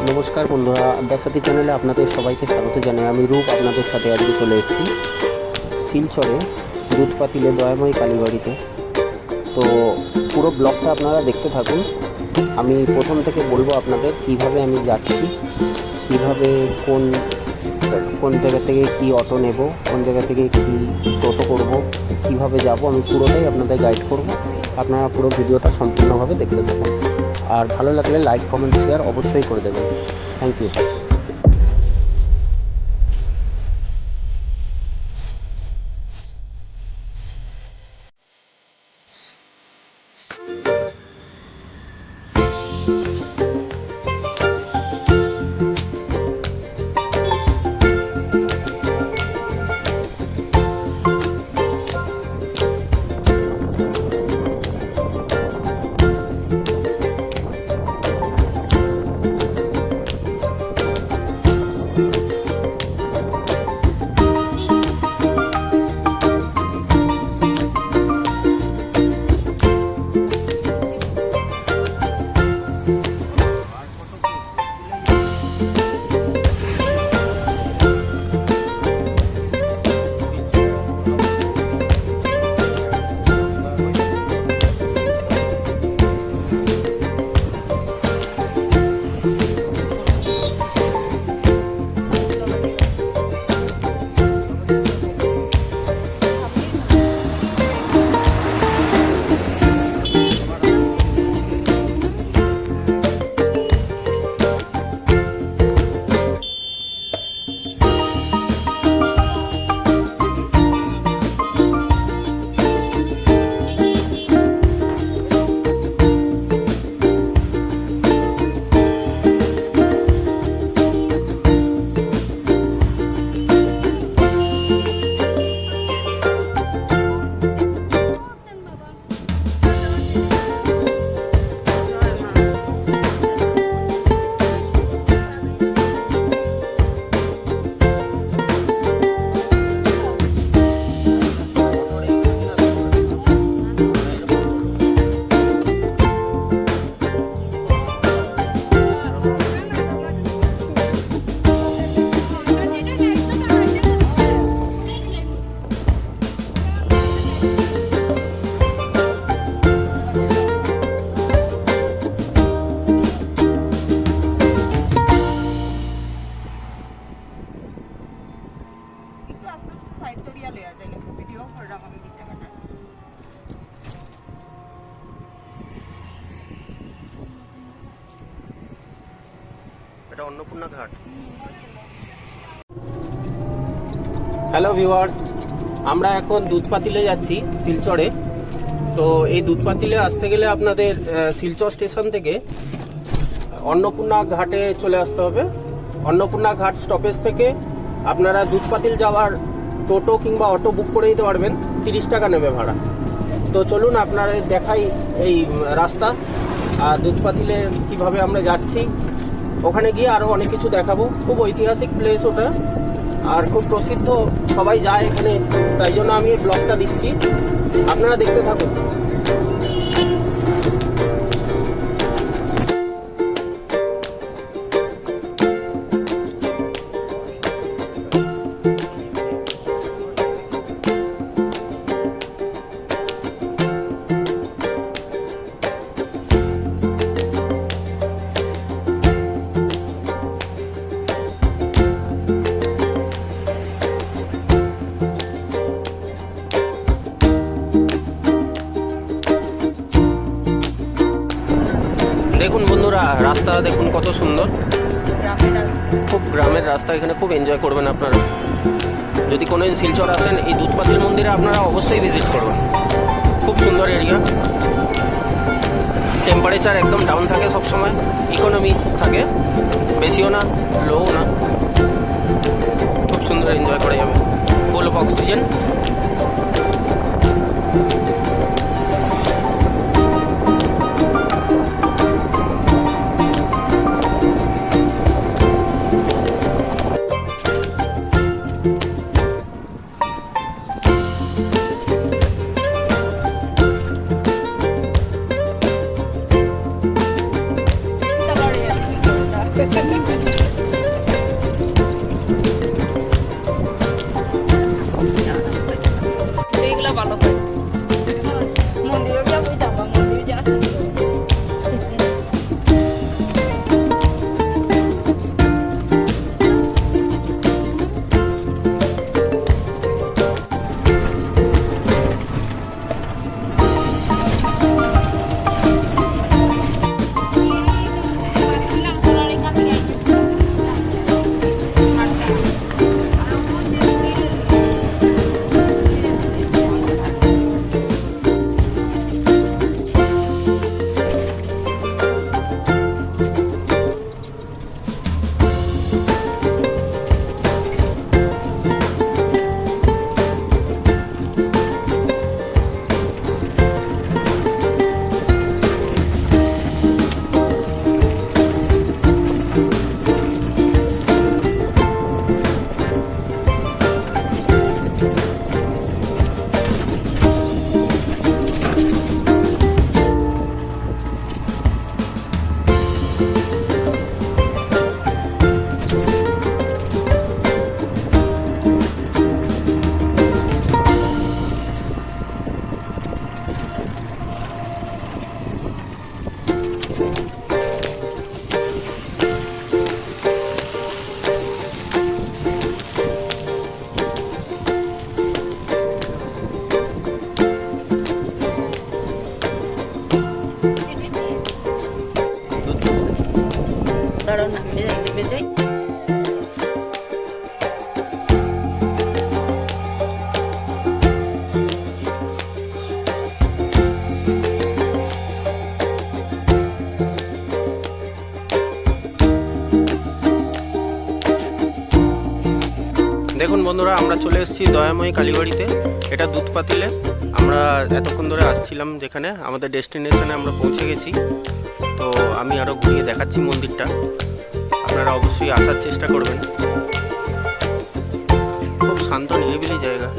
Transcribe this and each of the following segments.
নমস্কার বন্ধুরা, আড্ডাসাথী চ্যানেলে আপনাদের সবাইকে স্বাগত জানাই। আমি রূপ আপনাদের সাথে আজকে চলে এসেছি শিলচরে দুধপাতিলে দয়াময়ী কালীবাড়িতে। তো পুরো ব্লগটা আপনারা দেখতে থাকুন। আমি প্রথম থেকে বলবো আপনাদের কিভাবে আমি যাচ্ছি, কিভাবে কোন জায়গা থেকে কি অটো নেব, কোন জায়গা থেকে কি টোটো করব, কিভাবে যাব, আমি পুরোটাই আপনাদের গাইড করব। আপনারা পুরো ভিডিওটা সম্পূর্ণভাবে দেখতে থাকুন। আর ভালো লাগলে লাইক, কমেন্ট, শেয়ার অবশ্যই করে দেবেন। Thank you. এটা অন্নপূর্ণা ঘাট। হ্যালো ভিউয়ার্স, আমরা এখন দুধপাতিলে যাচ্ছি শিলচরে। তো এই দুধপাতিলে আসতে গেলে আপনাদের শিলচর স্টেশন থেকে অন্নপূর্ণা ঘাটে চলে আসতে হবে। অন্নপূর্ণা ঘাট স্টপেজ থেকে আপনারা দুধপাতিল যাওয়ার টোটো কিংবা অটো বুক করে দিতে পারবেন। 30 টাকা নেবে ভাড়া। তো চলুন আপনারা দেখাই এই রাস্তা আর দুধপাতিলে কিভাবে আমরা যাচ্ছি। ওখানে গিয়ে আরও অনেক কিছু দেখাবো। খুব ঐতিহাসিক প্লেস ওটা আর খুব প্রসিদ্ধ, সবাই যায় এখানে, তাই জন্য আমি এই ব্লগটা দিচ্ছি, আপনারা দেখতে থাকুন। দেখুন বন্ধুরা, রাস্তা দেখুন কত সুন্দর, খুব গ্রামের রাস্তা। এখানে খুব এনজয় করবেন আপনারা। যদি কোনো শিলচর আসেন, এই দুধপাতিল মন্দিরে আপনারা অবশ্যই ভিজিট করবেন। খুব সুন্দর এরিয়া। টেম্পারেচার একদম ডাউন থাকে সবসময়, ইকোনমি থাকে, বেশিও না লোও না। খুব সুন্দর এনজয় করা যাবে, ফুল অফ অক্সিজেন। এইগুলো ভালো হয়। মন্দিরে গিয়ে বুঝতাম বা মন্দিরে যা শুনতে কারণ আমি দেখতে চাই। দেখুন বন্ধুরা, আমরা চলে এসেছি দয়াময়ী কালীবাড়িতে। এটা দুধপাতিলে। আমরা এতক্ষণ ধরে আসছিলাম, যেখানে আমাদের ডেস্টিনেশনে আমরা পৌঁছে গেছি। তো আমি আরও ঘুরিয়ে দেখাচ্ছি মন্দিরটা, আপনারা অবশ্যই আসার চেষ্টা করবেন। খুব শান্ত নিরিবিলি জায়গা।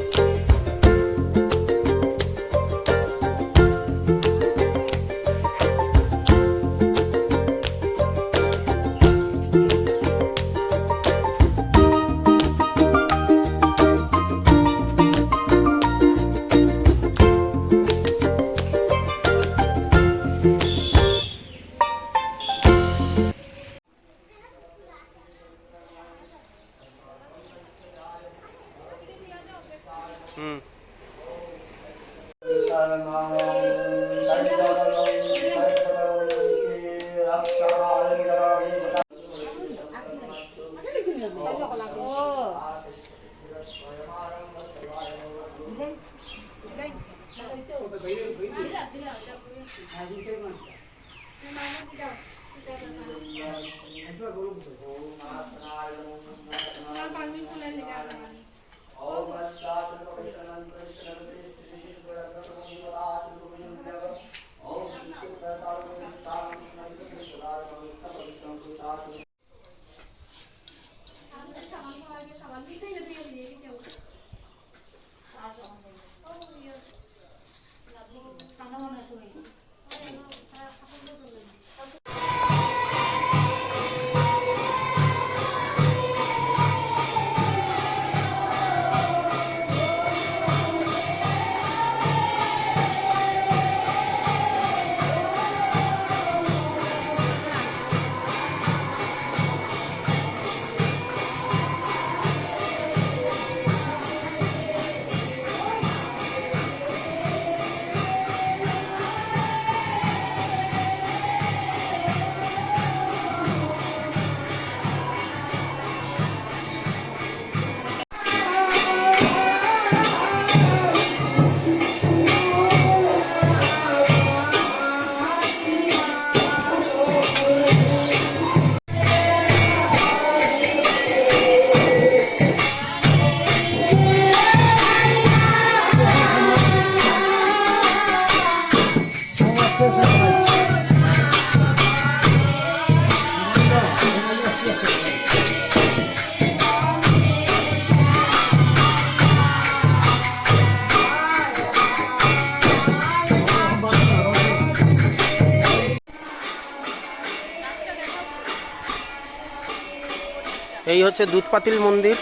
এই হচ্ছে দুধপাতিল মন্দির,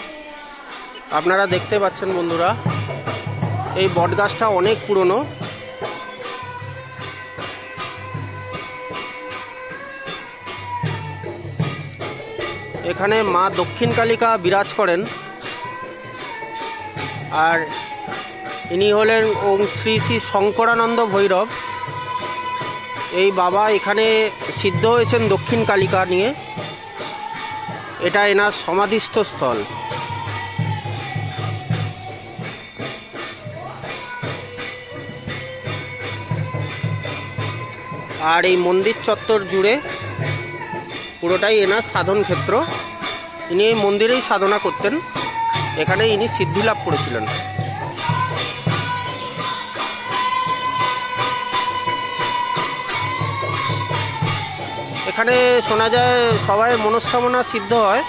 আপনারা দেখতে পাচ্ছেন বন্ধুরা। এই বটগাছটা অনেক পুরনো। এখানে মা দক্ষিণ কালিকা বিরাজ করেন, আর ইনি হলেন ওম শ্রী শ্রী শঙ্করানন্দ ভৈরব। এই বাবা এখানে সিদ্ধ হয়েছেন দক্ষিণ কালিকা নিয়ে। এটা এনার সমাধিস্থ স্থল। আর এই মন্দির চত্বর জুড়ে পুরোটাই এনার সাধন ক্ষেত্র। ইনি এই মন্দিরেই সাধনা করতেন, এখানে ইনি সিদ্ধি লাভ করেছিলেন। এখানে শোনা যায় সবাই মনস্কামনা সিদ্ধ হয়।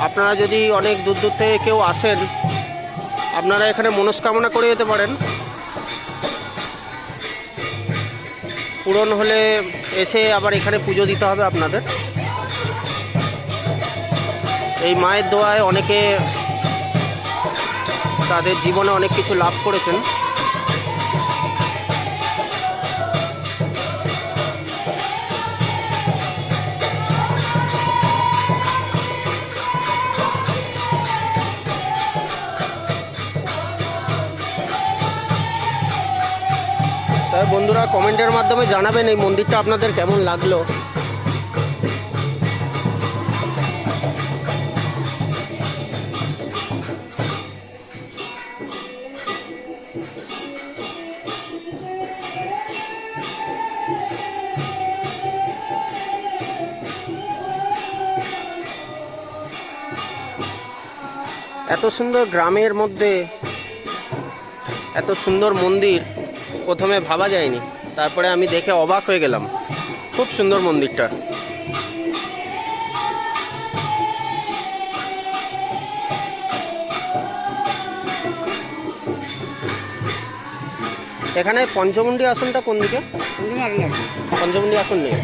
আপনারা যদি অনেক দূর দূর থেকে কেউ আসেন, আপনারা এখানে মনস্কামনা করে যেতে পারেন। পূরণ হলে এসে আবার এখানে পুজো দিতে হবে আপনাদের। এই মায়ের দোয়ায় অনেকে তাদের জীবনে অনেক কিছু লাভ করেছেন। তাই বন্ধুরা কমেন্টের মাধ্যমে জানাবেন এই মন্দিরটা আপনাদের কেমন লাগলো। এত সুন্দর গ্রামের মধ্যে এত সুন্দর মন্দির প্রথমে ভাবা যায়নি, তারপরে আমি দেখে অবাক হয়ে গেলাম। খুব সুন্দর মন্দিরটা। এখানে পঞ্চমুণ্ডী আসনটা কোন দিকে? পঞ্চমুণ্ডী আসন নেই,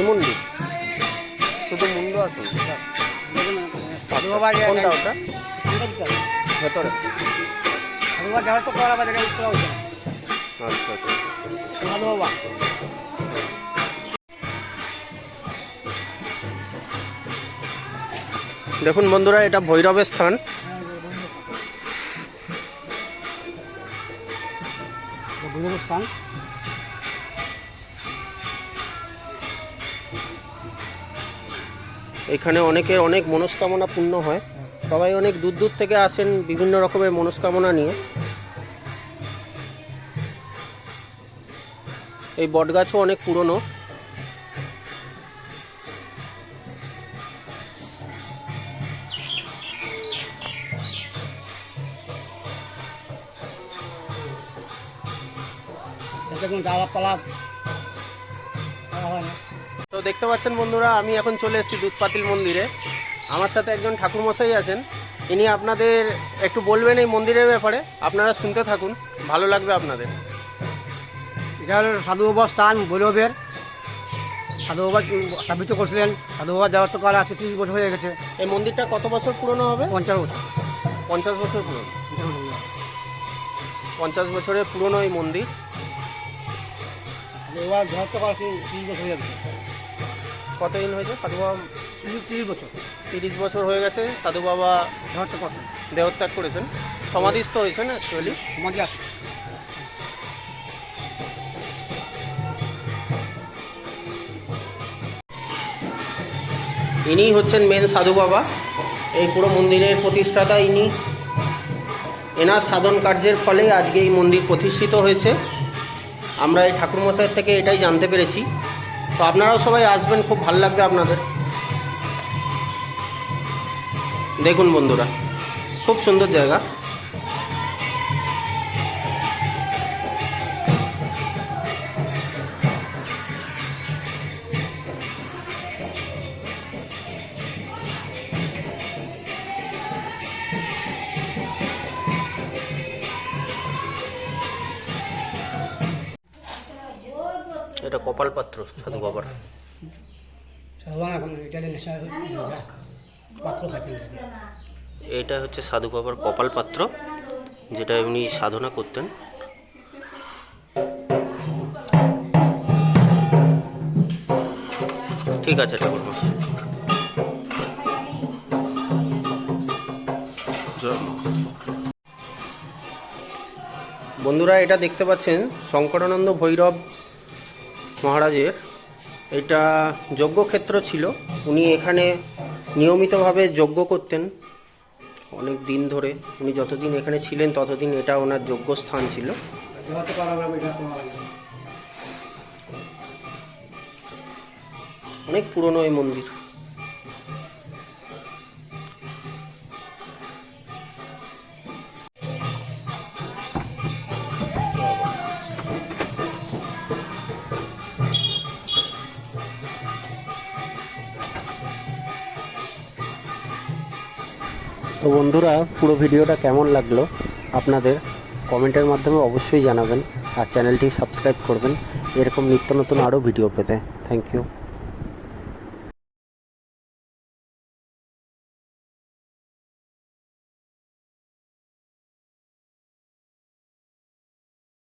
মুন্ডি শুধু মুন্ড আসন। কোনটা ওটা? ভেতরে। আচ্ছা আচ্ছা। দেখুন বন্ধুরা, এটা ভৈরবের স্থান। এখানে অনেকের অনেক মনস্কামনা পূর্ণ হয়। সবাই অনেক দূর দূর থেকে আসেন বিভিন্ন রকমের মনস্কামনা নিয়ে। এই বটগাছও অনেক পুরনো। তো দেখতে পাচ্ছেন বন্ধুরা, আমি এখন চলে এসেছি দুধপাতিল মন্দিরে। আমার সাথে একজন ঠাকুরমশাই আছেন, ইনি আপনাদের একটু বলবেন এই মন্দিরের ব্যাপারে। আপনারা শুনতে থাকুন, ভালো লাগবে আপনাদের। এটা হলো সাধু বাবার স্থান, ভৈরবের। সাধু বাবা স্থাপিত করছিলেন। সাধু বাবা যাওয়ার তো কাল আছে 30 বছর হয়ে গেছে। এই মন্দিরটা কত বছর পুরনো হবে? 50 বছর। 50 বছর পুরনো। 50 বছরের পুরনো এই মন্দির। সাধু বাবা যাওয়ার তো কাল 30 বছর হয়ে গেছে। কতদিন হয়েছে সাধু বাবা? 30 বছর। 30 বছর হয়ে গেছে সাধু বাবা যাওয়ার তো কথা দেহত্যাগ করেছেন, সমাধিস্থ হয়েছেন অ্যাকচুয়ালি। সমাধি আছে। ইনি হচ্ছেন মেন সাধু বাবা, এই পুরো মন্দিরের প্রতিষ্ঠাতা ইনি। এনার সাধন কার্যের ফলে আজকে এই মন্দির প্রতিষ্ঠিত হয়েছে। আমরা এই ঠাকুরমশাইয়ের থেকে এটাই জানতে পেরেছি। তো আপনারাও সবাই আসবেন, খুব ভালো লাগবে আপনাদের। দেখুন বন্ধুরা, খুব সুন্দর জায়গা। এটা কপাল পাত্র সাধু বাবার। সাধু বাবা এখন ইটালি নেশা পাত্র খাচ্ছেন। এটা হচ্ছে সাধু বাবার কপাল পাত্র, যেটা উনি সাধনা করতেন। ঠিক আছে ঠাকুর মশাই। বন্ধুরা, এটা দেখতে পাচ্ছেন শঙ্করানন্দ ভৈরব মহারাজের এটা যজ্ঞক্ষেত্র ছিল। উনি এখানে নিয়মিতভাবে যজ্ঞ করতেন অনেক দিন ধরে। উনি যতদিন এখানে ছিলেন ততদিন এটা ওনার যজ্ঞস্থান ছিল। অনেক পুরনো এই মন্দির। তো বন্ধুরা, পুরো ভিডিওটা কেমন লাগলো আপনাদের কমেন্টের মাধ্যমে অবশ্যই জানাবেন, আর চ্যানেলটি সাবস্ক্রাইব করবেন এরকম নিত্য নতুন আরও ভিডিও পেতে। Thank you.